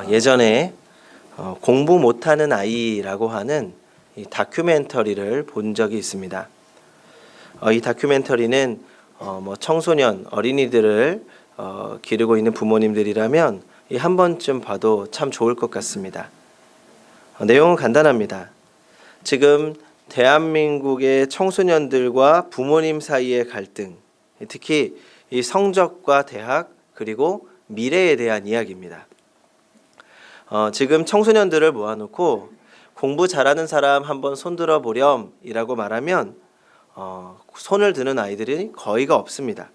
예전에 공부 못하는 아이라고 하는 이 다큐멘터리를 본 적이 있습니다. 이 다큐멘터리는 청소년, 어린이들을 기르고 있는 부모님들이라면 한 번쯤 봐도 참 좋을 것 같습니다. 내용은 간단합니다. 지금 대한민국의 청소년들과 부모님 사이의 갈등, 특히 이 성적과 대학 그리고 미래에 대한 이야기입니다. 지금 청소년들을 모아놓고 공부 잘하는 사람 한번 손들어 보렴이라고 말하면 손을 드는 아이들이 거의가 없습니다.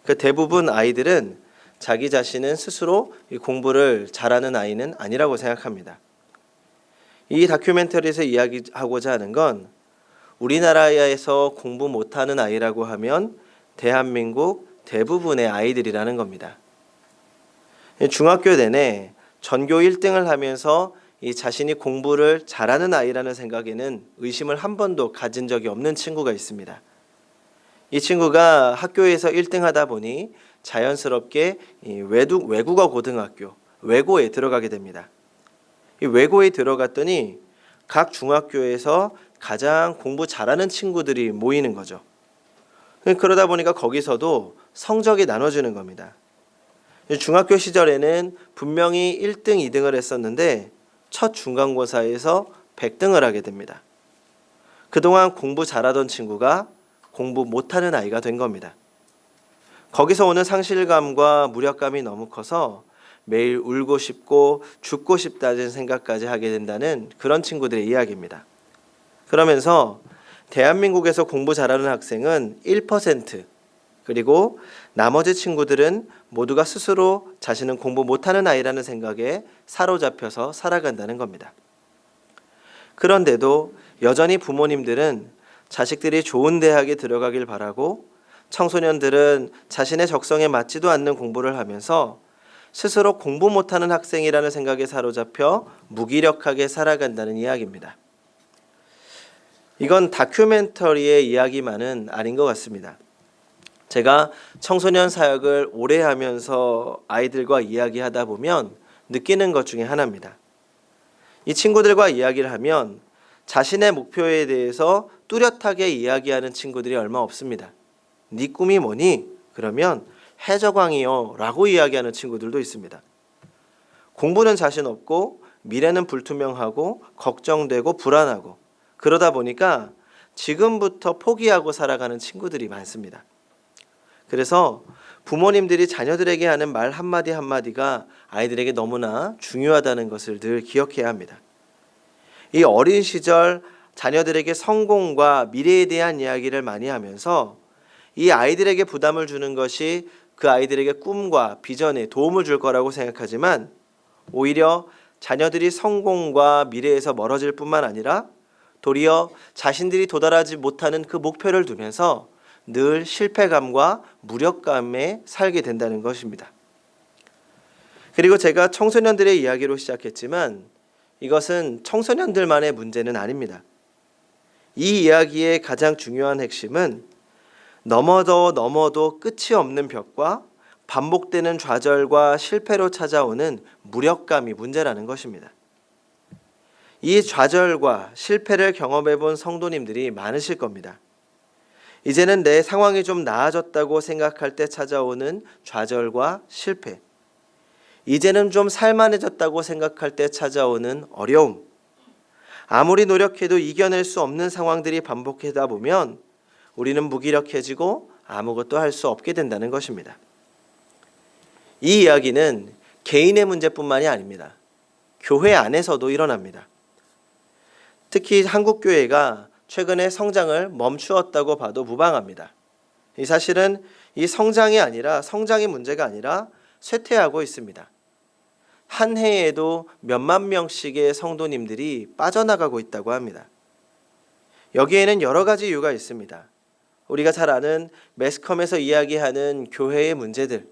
그 대부분 아이들은 자기 자신은 스스로 이 공부를 잘하는 아이는 아니라고 생각합니다. 이 다큐멘터리에서 이야기하고자 하는 건 우리나라에서 공부 못하는 아이라고 하면 대한민국 대부분의 아이들이라는 겁니다. 중학교 내내 전교 1등을 하면서 이 자신이 공부를 잘하는 아이라는 생각에는 의심을 한 번도 가진 적이 없는 친구가 있습니다. 이 친구가 학교에서 1등 하다 보니 자연스럽게 이 외국어 고등학교, 외고에 들어가게 됩니다. 이 외고에 들어갔더니 각 중학교에서 가장 공부 잘하는 친구들이 모이는 거죠. 그러다 보니까 거기서도 성적이 나눠지는 겁니다. 중학교 시절에는 분명히 1등, 2등을 했었는데 첫 중간고사에서 100등을 하게 됩니다. 그동안 공부 잘하던 친구가 공부 못하는 아이가 된 겁니다. 거기서 오는 상실감과 무력감이 너무 커서 매일 울고 싶고 죽고 싶다는 생각까지 하게 된다는 그런 친구들의 이야기입니다. 그러면서 대한민국에서 공부 잘하는 학생은 1%, 그리고 나머지 친구들은 모두가 스스로 자신은 공부 못하는 아이라는 생각에 사로잡혀서 살아간다는 겁니다. 그런데도 여전히 부모님들은 자식들이 좋은 대학에 들어가길 바라고 청소년들은 자신의 적성에 맞지도 않는 공부를 하면서 스스로 공부 못하는 학생이라는 생각에 사로잡혀 무기력하게 살아간다는 이야기입니다. 이건 다큐멘터리의 이야기만은 아닌 것 같습니다. 제가 청소년 사역을 오래 하면서 아이들과 이야기하다 보면 느끼는 것 중에 하나입니다. 이 친구들과 이야기를 하면 자신의 목표에 대해서 뚜렷하게 이야기하는 친구들이 얼마 없습니다. 네 꿈이 뭐니? 그러면 해적왕이요 라고 이야기하는 친구들도 있습니다. 공부는 자신 없고 미래는 불투명하고 걱정되고 불안하고 그러다 보니까 지금부터 포기하고 살아가는 친구들이 많습니다. 그래서 부모님들이 자녀들에게 하는 말 한마디 한마디가 아이들에게 너무나 중요하다는 것을 늘 기억해야 합니다. 이 어린 시절 자녀들에게 성공과 미래에 대한 이야기를 많이 하면서 이 아이들에게 부담을 주는 것이 그 아이들에게 꿈과 비전에 도움을 줄 거라고 생각하지만 오히려 자녀들이 성공과 미래에서 멀어질 뿐만 아니라 도리어 자신들이 도달하지 못하는 그 목표를 두면서 늘 실패감과 무력감에 살게 된다는 것입니다. 그리고 제가 청소년들의 이야기로 시작했지만 이것은 청소년들만의 문제는 아닙니다. 이 이야기의 가장 중요한 핵심은 넘어도 끝이 없는 벽과 반복되는 좌절과 실패로 찾아오는 무력감이 문제라는 것입니다. 이 좌절과 실패를 경험해 본 성도님들이 많으실 겁니다. 이제는 내 상황이 좀 나아졌다고 생각할 때 찾아오는 좌절과 실패, 이제는 좀 살만해졌다고 생각할 때 찾아오는 어려움, 아무리 노력해도 이겨낼 수 없는 상황들이 반복하다 보면 우리는 무기력해지고 아무것도 할 수 없게 된다는 것입니다. 이 이야기는 개인의 문제뿐만이 아닙니다. 교회 안에서도 일어납니다. 특히 한국교회가 최근에 성장을 멈추었다고 봐도 무방합니다. 이 사실은 이 성장이 문제가 아니라 쇠퇴하고 있습니다. 한 해에도 몇만 명씩의 성도님들이 빠져나가고 있다고 합니다. 여기에는 여러 가지 이유가 있습니다. 우리가 잘 아는 매스컴에서 이야기하는 교회의 문제들,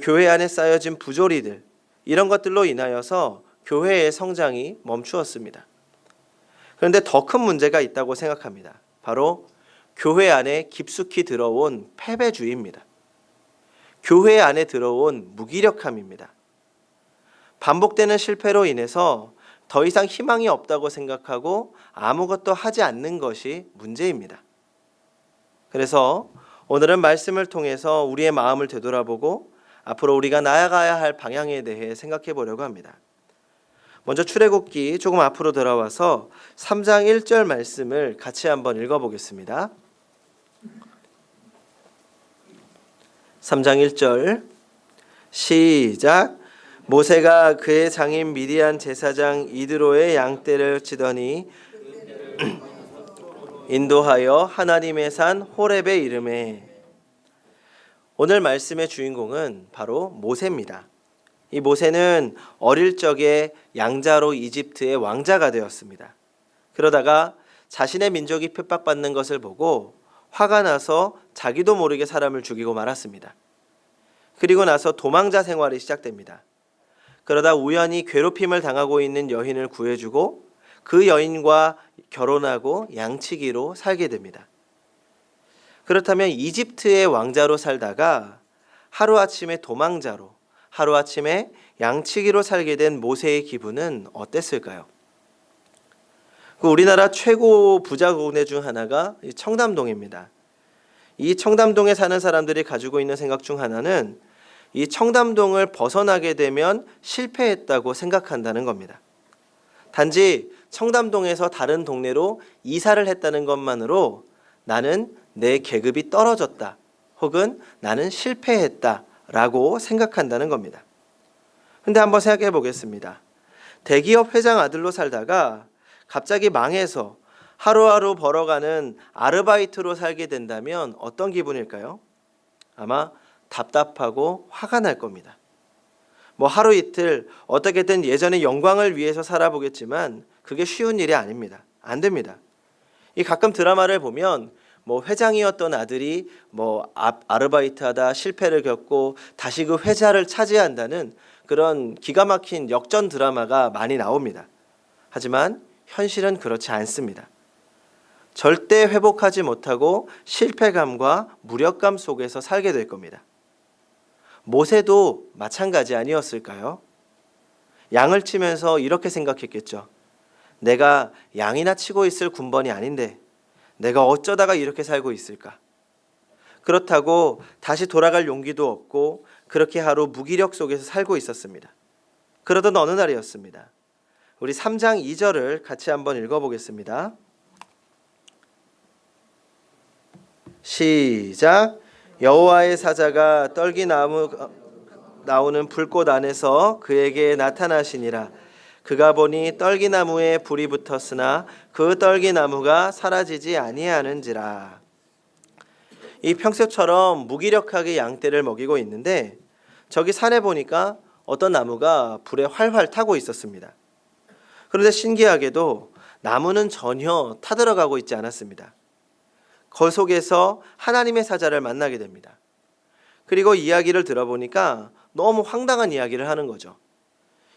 교회 안에 쌓여진 부조리들, 이런 것들로 인하여서 교회의 성장이 멈추었습니다. 그런데 더 큰 문제가 있다고 생각합니다. 바로 교회 안에 깊숙이 들어온 패배주의입니다. 교회 안에 들어온 무기력함입니다. 반복되는 실패로 인해서 더 이상 희망이 없다고 생각하고 아무것도 하지 않는 것이 문제입니다. 그래서 오늘은 말씀을 통해서 우리의 마음을 되돌아보고 앞으로 우리가 나아가야 할 방향에 대해 생각해 보려고 합니다. 먼저 출애굽기 조금 앞으로 돌아와서 3장 1절 말씀을 같이 한번 읽어보겠습니다. 3장 1절 시작. 모세가 그의 장인 미디안 제사장 이드로의 양떼를 치더니 인도하여 하나님의 산 호렙에 이르매. 오늘 말씀의 주인공은 바로 모세입니다. 이 모세는 어릴 적에 양자로 이집트의 왕자가 되었습니다. 그러다가 자신의 민족이 핍박받는 것을 보고 화가 나서 자기도 모르게 사람을 죽이고 말았습니다. 그리고 나서 도망자 생활이 시작됩니다. 그러다 우연히 괴롭힘을 당하고 있는 여인을 구해주고 그 여인과 결혼하고 양치기로 살게 됩니다. 그렇다면 이집트의 왕자로 살다가 하루아침에 도망자로, 하루아침에 양치기로 살게 된 모세의 기분은 어땠을까요? 우리나라 최고 부자군의 중 하나가 청담동입니다. 이 청담동에 사는 사람들이 가지고 있는 생각 중 하나는 이 청담동을 벗어나게 되면 실패했다고 생각한다는 겁니다. 단지 청담동에서 다른 동네로 이사를 했다는 것만으로 나는 내 계급이 떨어졌다 혹은 나는 실패했다라고 생각한다는 겁니다. 근데 한번 생각해 보겠습니다. 대기업 회장 아들로 살다가 갑자기 망해서 하루하루 벌어가는 아르바이트로 살게 된다면 어떤 기분일까요? 아마 답답하고 화가 날 겁니다. 하루 이틀 어떻게든 예전의 영광을 위해서 살아보겠지만 그게 쉬운 일이 아닙니다. 안 됩니다. 이 가끔 드라마를 보면 회장이었던 아들이 아르바이트하다 실패를 겪고 다시 그 회자를 차지한다는 그런 기가 막힌 역전 드라마가 많이 나옵니다. 하지만 현실은 그렇지 않습니다. 절대 회복하지 못하고 실패감과 무력감 속에서 살게 될 겁니다. 모세도 마찬가지 아니었을까요? 양을 치면서 이렇게 생각했겠죠. 내가 양이나 치고 있을 군번이 아닌데 내가 어쩌다가 이렇게 살고 있을까? 그렇다고 다시 돌아갈 용기도 없고 그렇게 하루 무기력 속에서 살고 있었습니다. 그러던 어느 날이었습니다. 우리 3장 2절을 같이 한번 읽어보겠습니다. 시작. 여호와의 사자가 떨기나무 나오는 불꽃 안에서 그에게 나타나시니라. 그가 보니 떨기나무에 불이 붙었으나 그 떨기나무가 사라지지 아니하는지라. 이 평소처럼 무기력하게 양떼를 먹이고 있는데 저기 산에 보니까 어떤 나무가 불에 활활 타고 있었습니다. 그런데 신기하게도 나무는 전혀 타들어가고 있지 않았습니다. 그 속에서 하나님의 사자를 만나게 됩니다. 그리고 이야기를 들어보니까 너무 황당한 이야기를 하는 거죠.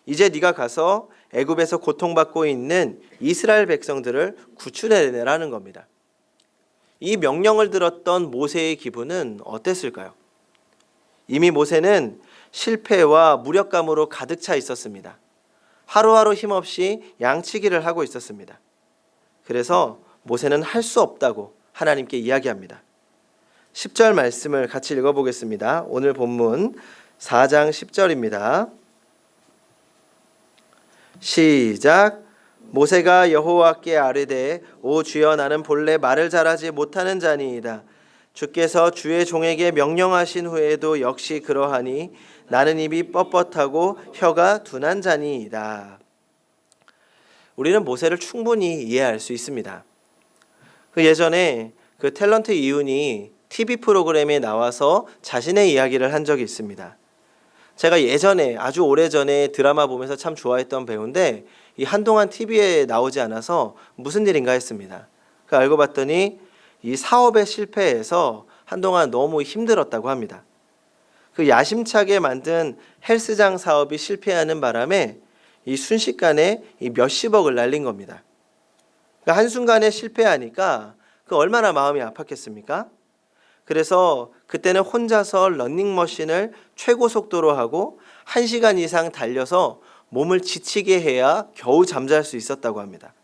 이제 네가 가서 애굽에서 고통받고 있는 이스라엘 백성들을 구출해내라는 겁니다. 이 명령을 들었던 모세의 기분은 어땠을까요? 이미 모세는 실패와 무력감으로 가득 차 있었습니다. 하루하루 힘없이 양치기를 하고 있었습니다. 그래서 모세는 할 수 없다고 하나님께 이야기합니다. 10절 말씀을 같이 읽어보겠습니다. 오늘 본문 4장 10절입니다. 시작. 모세가 여호와께 아뢰되 오 주여 나는 본래 말을 잘하지 못하는 자니이다. 주께서 주의 종에게 명령하신 후에도 역시 그러하니 나는 입이 뻣뻣하고 혀가 둔한 자니이다. 우리는 모세를 충분히 이해할 수 있습니다. 예전에 그 탤런트 이훈이 TV 프로그램에 나와서 자신의 이야기를 한 적이 있습니다. 제가 예전에 아주 오래전에 드라마 보면서 참 좋아했던 배우인데 이 한동안 TV에 나오지 않아서 무슨 일인가 했습니다. 알고 봤더니 이 사업에 실패해서 한동안 너무 힘들었다고 합니다. 그 야심차게 만든 헬스장 사업이 실패하는 바람에 이 순식간에 이 몇십억을 날린 겁니다. 그러니까 한순간에 실패하니까 그 얼마나 마음이 아팠겠습니까? 그래서 그때는 혼자서 러닝머신을 최고 속도로 하고 1시간 이상 달려서 몸을 지치게 해야 겨우 잠잘 수 있었다고 합니다.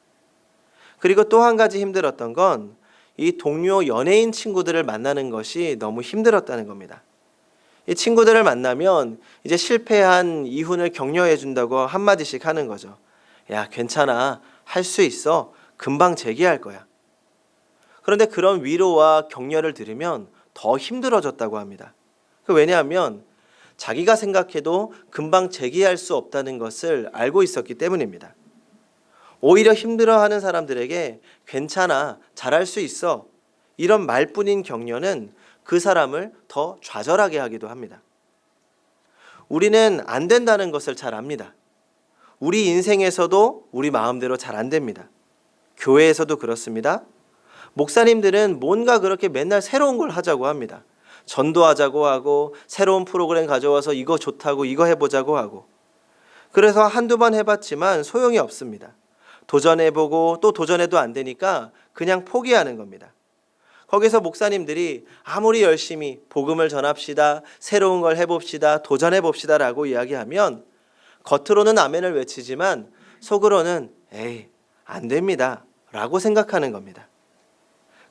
그리고 또 한 가지 힘들었던 건 이 동료 연예인 친구들을 만나는 것이 너무 힘들었다는 겁니다. 이 친구들을 만나면 이제 실패한 이훈을 격려해 준다고 한마디씩 하는 거죠. 야, 괜찮아. 할 수 있어. 금방 재기할 거야. 그런데 그런 위로와 격려를 들으면 더 힘들어졌다고 합니다. 왜냐하면 자기가 생각해도 금방 재기할 수 없다는 것을 알고 있었기 때문입니다. 오히려 힘들어하는 사람들에게 괜찮아, 잘할 수 있어, 이런 말뿐인 격려는 그 사람을 더 좌절하게 하기도 합니다. 우리는 안 된다는 것을 잘 압니다. 우리 인생에서도 우리 마음대로 잘 안 됩니다. 교회에서도 그렇습니다. 목사님들은 뭔가 그렇게 맨날 새로운 걸 하자고 합니다. 전도하자고 하고 새로운 프로그램 가져와서 이거 좋다고 이거 해보자고 하고, 그래서 한두 번 해봤지만 소용이 없습니다. 도전해보고 또 도전해도 안 되니까 그냥 포기하는 겁니다. 거기서 목사님들이 아무리 열심히 복음을 전합시다, 새로운 걸 해봅시다, 도전해봅시다 라고 이야기하면 겉으로는 아멘을 외치지만 속으로는 에이, 안 됩니다 라고 생각하는 겁니다.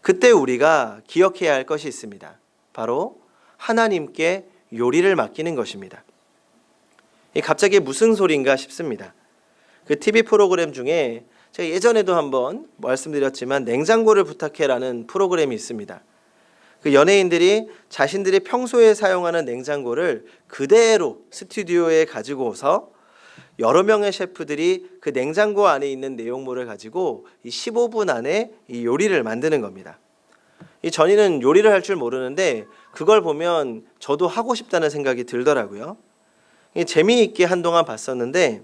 그때 우리가 기억해야 할 것이 있습니다. 바로 하나님께 요리를 맡기는 것입니다. 갑자기 무슨 소린가 싶습니다. 그 TV 프로그램 중에 제가 예전에도 한번 말씀드렸지만 냉장고를 부탁해라는 프로그램이 있습니다. 그 연예인들이 자신들이 평소에 사용하는 냉장고를 그대로 스튜디오에 가지고 오서 여러 명의 셰프들이 그 냉장고 안에 있는 내용물을 가지고 이 15분 안에 이 요리를 만드는 겁니다. 이 전에는 요리를 할 줄 모르는데 그걸 보면 저도 하고 싶다는 생각이 들더라고요. 재미있게 한동안 봤었는데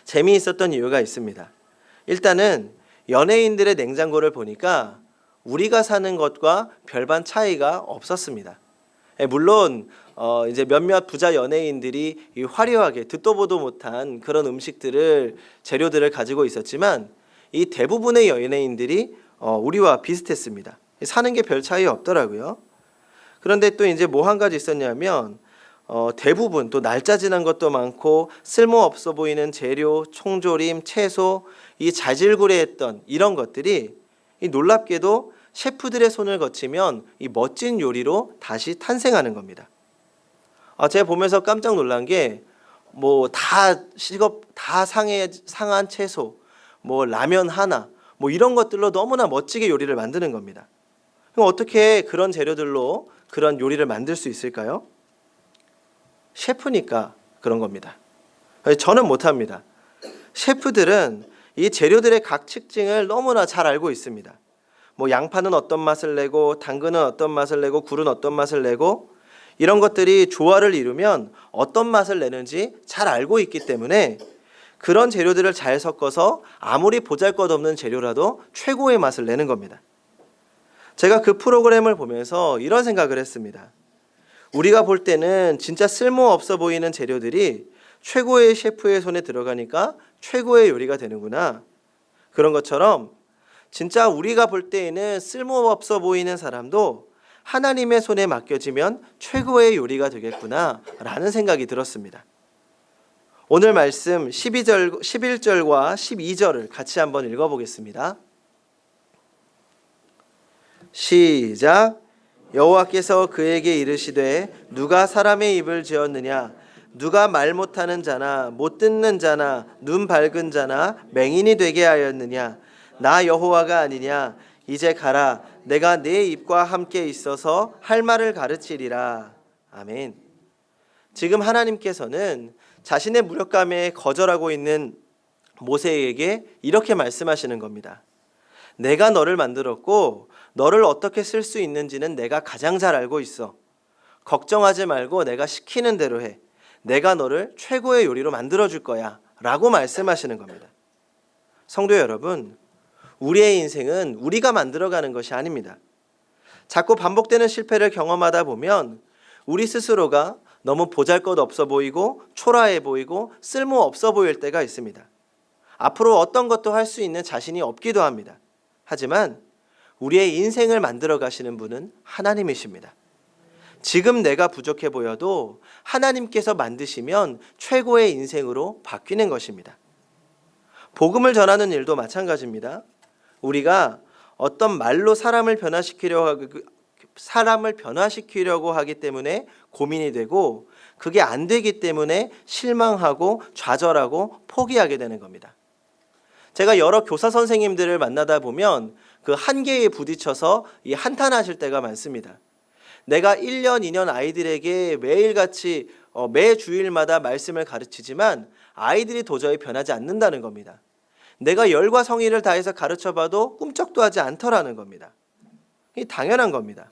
재미있었던 이유가 있습니다. 일단은 연예인들의 냉장고를 보니까 우리가 사는 것과 별반 차이가 없었습니다. 물론 이제 몇몇 부자 연예인들이 이 화려하게 듣도 보도 못한 그런 음식들을 재료들을 가지고 있었지만 이 대부분의 연예인들이 우리와 비슷했습니다. 사는 게 별 차이 없더라고요. 그런데 또 이제 뭐 한 가지 있었냐면 대부분 또 날짜 지난 것도 많고 쓸모없어 보이는 재료, 총조림, 채소, 이 자질구레했던 이런 것들이 이 놀랍게도 셰프들의 손을 거치면 이 멋진 요리로 다시 탄생하는 겁니다. 제가 보면서 깜짝 놀란 게 뭐 다 상한 채소, 뭐 라면 하나, 뭐 이런 것들로 너무나 멋지게 요리를 만드는 겁니다. 그럼 어떻게 그런 재료들로 그런 요리를 만들 수 있을까요? 셰프니까 그런 겁니다. 저는 못합니다. 셰프들은 이 재료들의 각 특징을 너무나 잘 알고 있습니다. 뭐 양파는 어떤 맛을 내고 당근은 어떤 맛을 내고 굴은 어떤 맛을 내고 이런 것들이 조화를 이루면 어떤 맛을 내는지 잘 알고 있기 때문에 그런 재료들을 잘 섞어서 아무리 보잘것없는 재료라도 최고의 맛을 내는 겁니다. 제가 그 프로그램을 보면서 이런 생각을 했습니다. 우리가 볼 때는 진짜 쓸모없어 보이는 재료들이 최고의 셰프의 손에 들어가니까 최고의 요리가 되는구나. 그런 것처럼 진짜 우리가 볼 때에는 쓸모없어 보이는 사람도 하나님의 손에 맡겨지면 최고의 요리가 되겠구나 라는 생각이 들었습니다. 오늘 말씀 11절과 12절을 같이 한번 읽어보겠습니다. 시작. 여호와께서 그에게 이르시되 누가 사람의 입을 지었느냐? 누가 말 못하는 자나 못 듣는 자나 눈 밝은 자나 맹인이 되게 하였느냐? 나 여호와가 아니냐? 이제 가라. 내가 네 입과 함께 있어서 할 말을 가르치리라. 아멘. 지금 하나님께서는 자신의 무력감에 거절하고 있는 모세에게 이렇게 말씀하시는 겁니다. 내가 너를 만들었고 너를 어떻게 쓸 수 있는지는 내가 가장 잘 알고 있어. 걱정하지 말고 내가 시키는 대로 해. 내가 너를 최고의 요리로 만들어줄 거야 라고 말씀하시는 겁니다. 성도 여러분, 우리의 인생은 우리가 만들어가는 것이 아닙니다. 자꾸 반복되는 실패를 경험하다 보면 우리 스스로가 너무 보잘것없어 보이고 초라해 보이고 쓸모없어 보일 때가 있습니다. 앞으로 어떤 것도 할 수 있는 자신이 없기도 합니다. 하지만 우리의 인생을 만들어 가시는 분은 하나님이십니다. 지금 내가 부족해 보여도 하나님께서 만드시면 최고의 인생으로 바뀌는 것입니다. 복음을 전하는 일도 마찬가지입니다. 우리가 어떤 말로 사람을 변화시키려고 하기 때문에 고민이 되고, 그게 안 되기 때문에 실망하고 좌절하고 포기하게 되는 겁니다. 제가 여러 교사 선생님들을 만나다 보면 그 한계에 부딪혀서 이 한탄하실 때가 많습니다. 내가 1년, 2년 아이들에게 매일같이 매 주일마다 말씀을 가르치지만 아이들이 도저히 변하지 않는다는 겁니다. 내가 열과 성의를 다해서 가르쳐봐도 꿈쩍도 하지 않더라는 겁니다. 이 당연한 겁니다.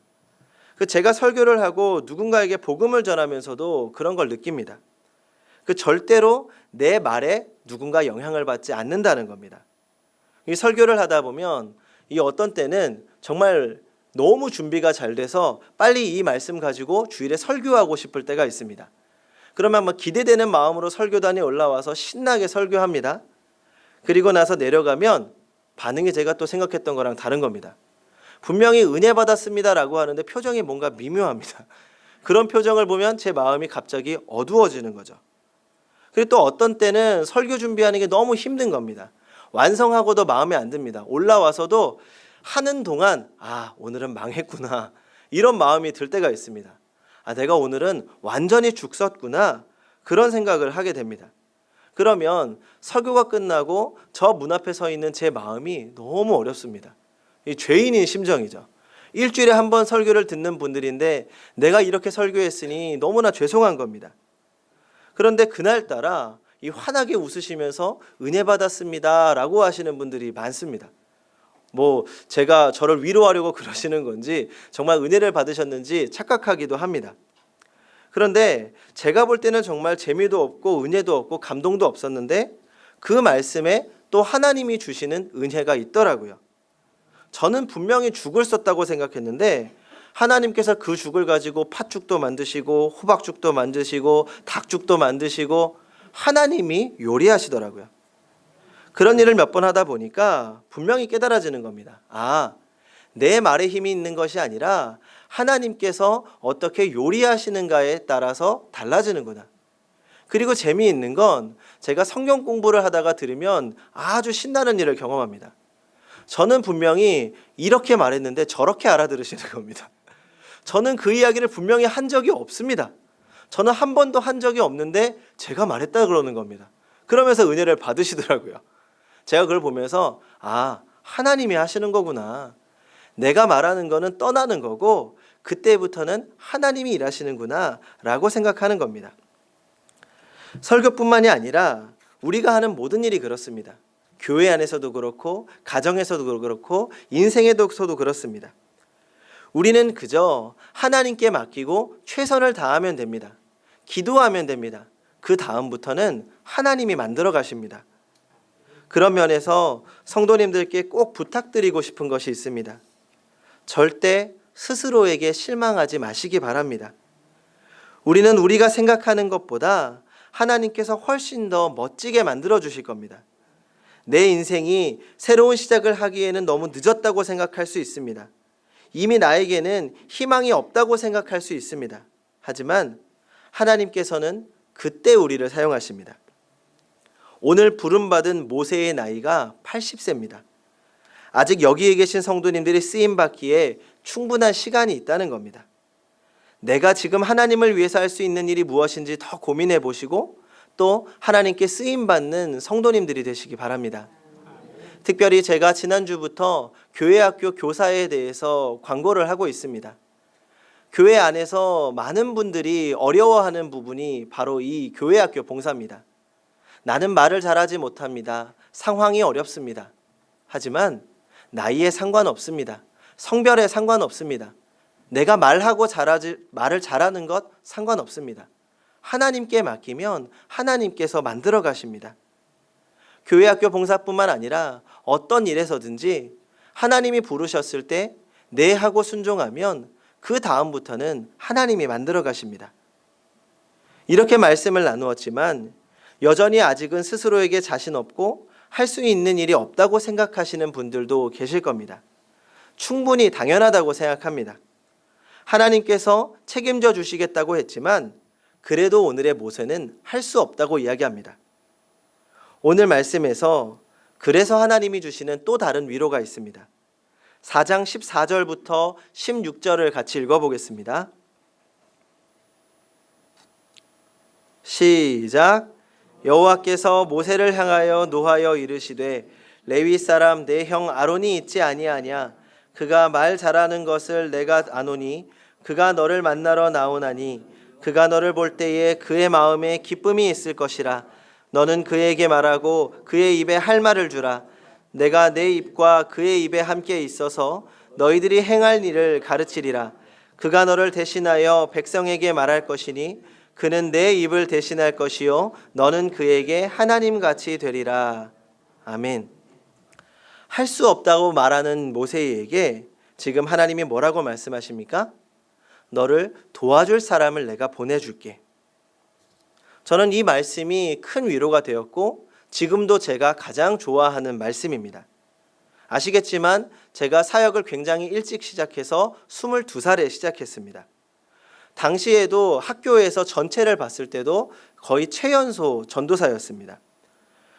제가 설교를 하고 누군가에게 복음을 전하면서도 그런 걸 느낍니다. 절대로 내 말에 누군가 영향을 받지 않는다는 겁니다. 이 설교를 하다 보면 이 어떤 때는 정말 너무 준비가 잘 돼서 빨리 이 말씀 가지고 주일에 설교하고 싶을 때가 있습니다. 그러면 막 기대되는 마음으로 설교단에 올라와서 신나게 설교합니다. 그리고 나서 내려가면 반응이 제가 또 생각했던 거랑 다른 겁니다. 분명히 은혜 받았습니다라고 하는데 표정이 뭔가 미묘합니다. 그런 표정을 보면 제 마음이 갑자기 어두워지는 거죠. 그리고 또 어떤 때는 설교 준비하는 게 너무 힘든 겁니다. 완성하고도 마음에 안 듭니다. 올라와서도 하는 동안 오늘은 망했구나, 이런 마음이 들 때가 있습니다. 내가 오늘은 완전히 죽 썼구나, 그런 생각을 하게 됩니다. 그러면 설교가 끝나고 저 문 앞에 서 있는 제 마음이 너무 어렵습니다. 이 죄인인 심정이죠. 일주일에 한 번 설교를 듣는 분들인데 내가 이렇게 설교했으니 너무나 죄송한 겁니다. 그런데 그날따라 이 환하게 웃으시면서 은혜 받았습니다 라고 하시는 분들이 많습니다. 제가 저를 위로하려고 그러시는 건지 정말 은혜를 받으셨는지 착각하기도 합니다. 그런데 제가 볼 때는 정말 재미도 없고 은혜도 없고 감동도 없었는데 그 말씀에 또 하나님이 주시는 은혜가 있더라고요. 저는 분명히 죽을 썼다고 생각했는데 하나님께서 그 죽을 가지고 팥죽도 만드시고 호박죽도 만드시고 닭죽도 만드시고 하나님이 요리하시더라고요. 그런 일을 몇 번 하다 보니까 분명히 깨달아지는 겁니다. 내 말에 힘이 있는 것이 아니라 하나님께서 어떻게 요리하시는가에 따라서 달라지는구나. 그리고 재미있는 건 제가 성경 공부를 하다가 들으면 아주 신나는 일을 경험합니다. 저는 분명히 이렇게 말했는데 저렇게 알아들으시는 겁니다. 저는 그 이야기를 분명히 한 적이 없습니다. 저는 한 번도 한 적이 없는데 제가 말했다 그러는 겁니다. 그러면서 은혜를 받으시더라고요. 제가 그걸 보면서 하나님이 하시는 거구나. 내가 말하는 거는 떠나는 거고 그때부터는 하나님이 일하시는구나 라고 생각하는 겁니다. 설교뿐만이 아니라 우리가 하는 모든 일이 그렇습니다. 교회 안에서도 그렇고 가정에서도 그렇고 인생에서도 그렇습니다. 우리는 그저 하나님께 맡기고 최선을 다하면 됩니다. 기도하면 됩니다. 그 다음부터는 하나님이 만들어 가십니다. 그런 면에서 성도님들께 꼭 부탁드리고 싶은 것이 있습니다. 절대 스스로에게 실망하지 마시기 바랍니다. 우리는 우리가 생각하는 것보다 하나님께서 훨씬 더 멋지게 만들어 주실 겁니다. 내 인생이 새로운 시작을 하기에는 너무 늦었다고 생각할 수 있습니다. 이미 나에게는 희망이 없다고 생각할 수 있습니다. 하지만 하나님께서는 그때 우리를 사용하십니다. 오늘 부름받은 모세의 나이가 80세입니다. 아직 여기에 계신 성도님들이 쓰임받기에 충분한 시간이 있다는 겁니다. 내가 지금 하나님을 위해서 할 수 있는 일이 무엇인지 더 고민해 보시고 또 하나님께 쓰임받는 성도님들이 되시기 바랍니다. 특별히 제가 지난주부터 교회학교 교사에 대해서 광고를 하고 있습니다. 교회 안에서 많은 분들이 어려워하는 부분이 바로 이 교회학교 봉사입니다. 나는 말을 잘하지 못합니다. 상황이 어렵습니다. 하지만 나이에 상관없습니다. 성별에 상관없습니다. 내가 말을 잘하는 것 상관없습니다. 하나님께 맡기면 하나님께서 만들어 가십니다. 교회학교 봉사뿐만 아니라 어떤 일에서든지 하나님이 부르셨을 때 네 하고 순종하면 그 다음부터는 하나님이 만들어 가십니다. 이렇게 말씀을 나누었지만 여전히 아직은 스스로에게 자신 없고 할 수 있는 일이 없다고 생각하시는 분들도 계실 겁니다. 충분히 당연하다고 생각합니다. 하나님께서 책임져 주시겠다고 했지만 그래도 오늘의 모세는 할 수 없다고 이야기합니다. 오늘 말씀에서 그래서 하나님이 주시는 또 다른 위로가 있습니다. 4장 14절부터 16절을 같이 읽어보겠습니다. 시작. 여호와께서 모세를 향하여 노하여 이르시되 레위 사람 내 형 아론이 있지 아니하냐. 그가 말 잘하는 것을 내가 아노니 그가 너를 만나러 나오나니 그가 너를 볼 때에 그의 마음에 기쁨이 있을 것이라. 너는 그에게 말하고 그의 입에 할 말을 주라. 내가 내 입과 그의 입에 함께 있어서 너희들이 행할 일을 가르치리라. 그가 너를 대신하여 백성에게 말할 것이니 그는 내 입을 대신할 것이요 너는 그에게 하나님같이 되리라. 아멘. 할 수 없다고 말하는 모세에게 지금 하나님이 뭐라고 말씀하십니까? 너를 도와줄 사람을 내가 보내줄게. 저는 이 말씀이 큰 위로가 되었고 지금도 제가 가장 좋아하는 말씀입니다. 아시겠지만 제가 사역을 굉장히 일찍 시작해서 22살에 시작했습니다. 당시에도 학교에서 전체를 봤을 때도 거의 최연소 전도사였습니다.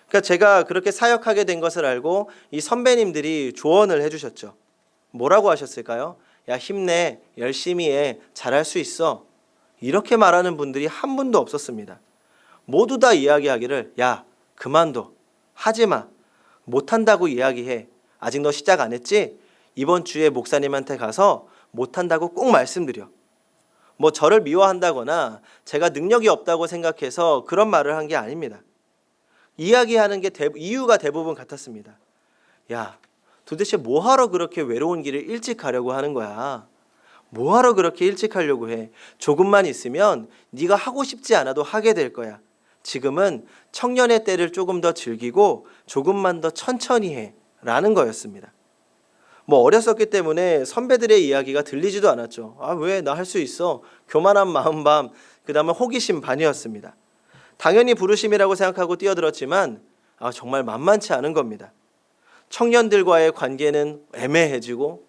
그러니까 제가 그렇게 사역하게 된 것을 알고 이 선배님들이 조언을 해주셨죠. 뭐라고 하셨을까요? 야, 힘내, 열심히 해, 잘할 수 있어. 이렇게 말하는 분들이 한 분도 없었습니다. 모두 다 이야기하기를 야, 그만둬, 하지마, 못한다고 이야기해. 아직 너 시작 안 했지? 이번 주에 목사님한테 가서 못한다고 꼭 말씀드려. 뭐 저를 미워한다거나 제가 능력이 없다고 생각해서 그런 말을 한 게 아닙니다. 이야기하는 게 이유가 대부분 같았습니다. 야, 도대체 뭐하러 그렇게 외로운 길을 일찍 가려고 하는 거야? 뭐하러 그렇게 일찍 하려고 해? 조금만 있으면 네가 하고 싶지 않아도 하게 될 거야. 지금은 청년의 때를 조금 더 즐기고 조금만 더 천천히 해 라는 거였습니다. 뭐 어렸었기 때문에 선배들의 이야기가 들리지도 않았죠. 아, 왜? 나 할 수 있어. 교만한 마음반, 그 다음에 호기심 반이었습니다. 당연히 부르심이라고 생각하고 뛰어들었지만 정말 만만치 않은 겁니다. 청년들과의 관계는 애매해지고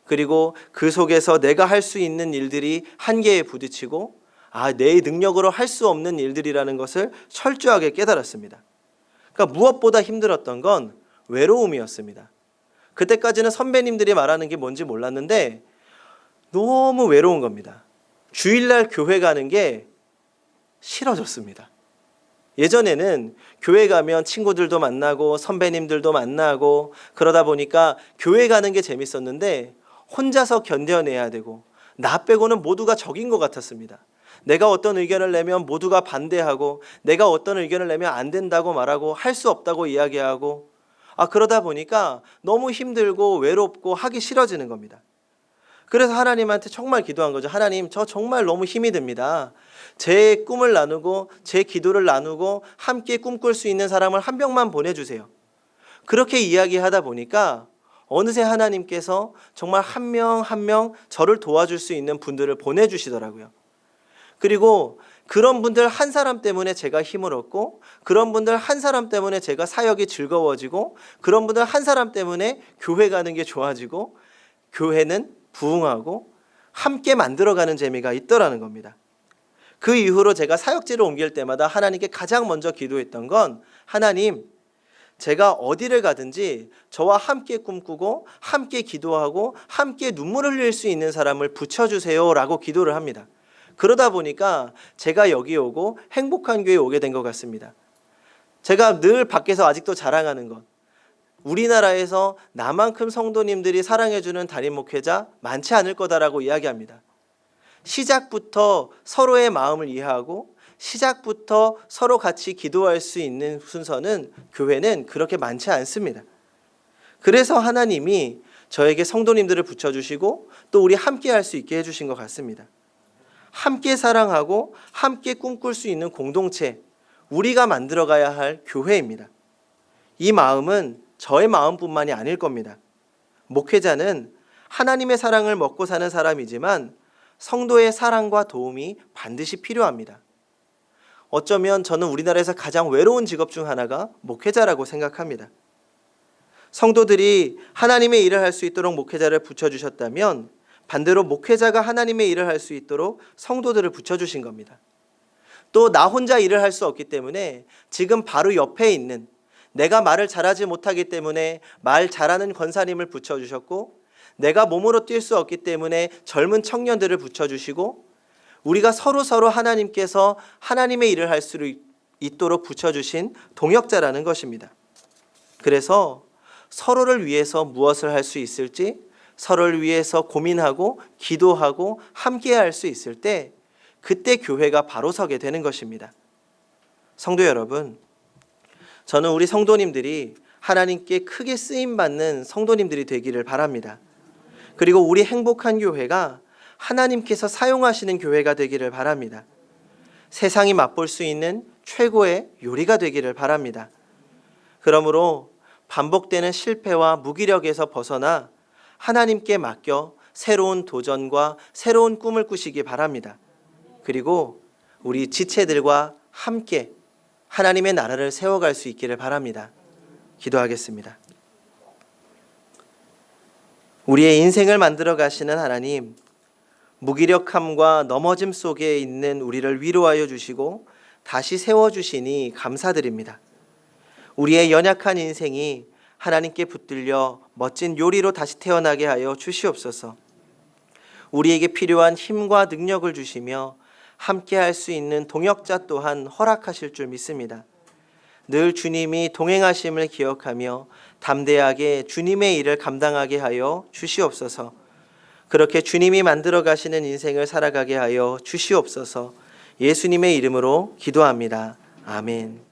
그리고 그 속에서 내가 할 수 있는 일들이 한계에 부딪히고 내 능력으로 할 수 없는 일들이라는 것을 철저하게 깨달았습니다. 그러니까 무엇보다 힘들었던 건 외로움이었습니다. 그때까지는 선배님들이 말하는 게 뭔지 몰랐는데 너무 외로운 겁니다. 주일날 교회 가는 게 싫어졌습니다. 예전에는 교회 가면 친구들도 만나고 선배님들도 만나고 그러다 보니까 교회 가는 게 재밌었는데 혼자서 견뎌내야 되고 나 빼고는 모두가 적인 것 같았습니다. 내가 어떤 의견을 내면 모두가 반대하고 내가 어떤 의견을 내면 안 된다고 말하고 할 수 없다고 이야기하고 그러다 보니까 너무 힘들고 외롭고 하기 싫어지는 겁니다. 그래서 하나님한테 정말 기도한 거죠. 하나님, 저 정말 너무 힘이 듭니다. 제 꿈을 나누고 제 기도를 나누고 함께 꿈꿀 수 있는 사람을 한 명만 보내주세요. 그렇게 이야기하다 보니까 어느새 하나님께서 정말 한 명 한 명 저를 도와줄 수 있는 분들을 보내주시더라고요. 그리고 그런 분들 한 사람 때문에 제가 힘을 얻고 그런 분들 한 사람 때문에 제가 사역이 즐거워지고 그런 분들 한 사람 때문에 교회 가는 게 좋아지고 교회는 부흥하고 함께 만들어가는 재미가 있더라는 겁니다. 그 이후로 제가 사역지를 옮길 때마다 하나님께 가장 먼저 기도했던 건 하나님, 제가 어디를 가든지 저와 함께 꿈꾸고 함께 기도하고 함께 눈물을 흘릴 수 있는 사람을 붙여주세요 라고 기도를 합니다. 그러다 보니까 제가 여기 오고 행복한 교회에 오게 된 것 같습니다. 제가 늘 밖에서 아직도 자랑하는 것, 우리나라에서 나만큼 성도님들이 사랑해주는 담임 목회자 많지 않을 거다라고 이야기합니다. 시작부터 서로의 마음을 이해하고 시작부터 서로 같이 기도할 수 있는 순서는 교회는 그렇게 많지 않습니다. 그래서 하나님이 저에게 성도님들을 붙여주시고 또 우리 함께 할 수 있게 해주신 것 같습니다. 함께 사랑하고 함께 꿈꿀 수 있는 공동체, 우리가 만들어가야 할 교회입니다. 이 마음은 저의 마음뿐만이 아닐 겁니다. 목회자는 하나님의 사랑을 먹고 사는 사람이지만 성도의 사랑과 도움이 반드시 필요합니다. 어쩌면 저는 우리나라에서 가장 외로운 직업 중 하나가 목회자라고 생각합니다. 성도들이 하나님의 일을 할 수 있도록 목회자를 붙여주셨다면 반대로 목회자가 하나님의 일을 할 수 있도록 성도들을 붙여주신 겁니다. 또 나 혼자 일을 할 수 없기 때문에 지금 바로 옆에 있는, 내가 말을 잘하지 못하기 때문에 말 잘하는 권사님을 붙여주셨고, 내가 몸으로 뛸 수 없기 때문에 젊은 청년들을 붙여주시고, 우리가 서로 하나님께서 하나님의 일을 할 수 있도록 붙여주신 동역자라는 것입니다. 그래서 서로를 위해서 무엇을 할 수 있을지, 서로를 위해서 고민하고 기도하고 함께 할 수 있을 때, 그때 교회가 바로 서게 되는 것입니다. 성도 여러분, 저는 우리 성도님들이 하나님께 크게 쓰임받는 성도님들이 되기를 바랍니다. 그리고 우리 행복한 교회가 하나님께서 사용하시는 교회가 되기를 바랍니다. 세상이 맛볼 수 있는 최고의 요리가 되기를 바랍니다. 그러므로 반복되는 실패와 무기력에서 벗어나 하나님께 맡겨 새로운 도전과 새로운 꿈을 꾸시기 바랍니다. 그리고 우리 지체들과 함께 하나님의 나라를 세워갈 수 있기를 바랍니다. 기도하겠습니다. 우리의 인생을 만들어 가시는 하나님, 무기력함과 넘어짐 속에 있는 우리를 위로하여 주시고 다시 세워주시니 감사드립니다. 우리의 연약한 인생이 하나님께 붙들려 멋진 요리로 다시 태어나게 하여 주시옵소서. 우리에게 필요한 힘과 능력을 주시며 함께 할 수 있는 동역자 또한 허락하실 줄 믿습니다. 늘 주님이 동행하심을 기억하며 담대하게 주님의 일을 감당하게 하여 주시옵소서. 그렇게 주님이 만들어 가시는 인생을 살아가게 하여 주시옵소서. 예수님의 이름으로 기도합니다. 아멘.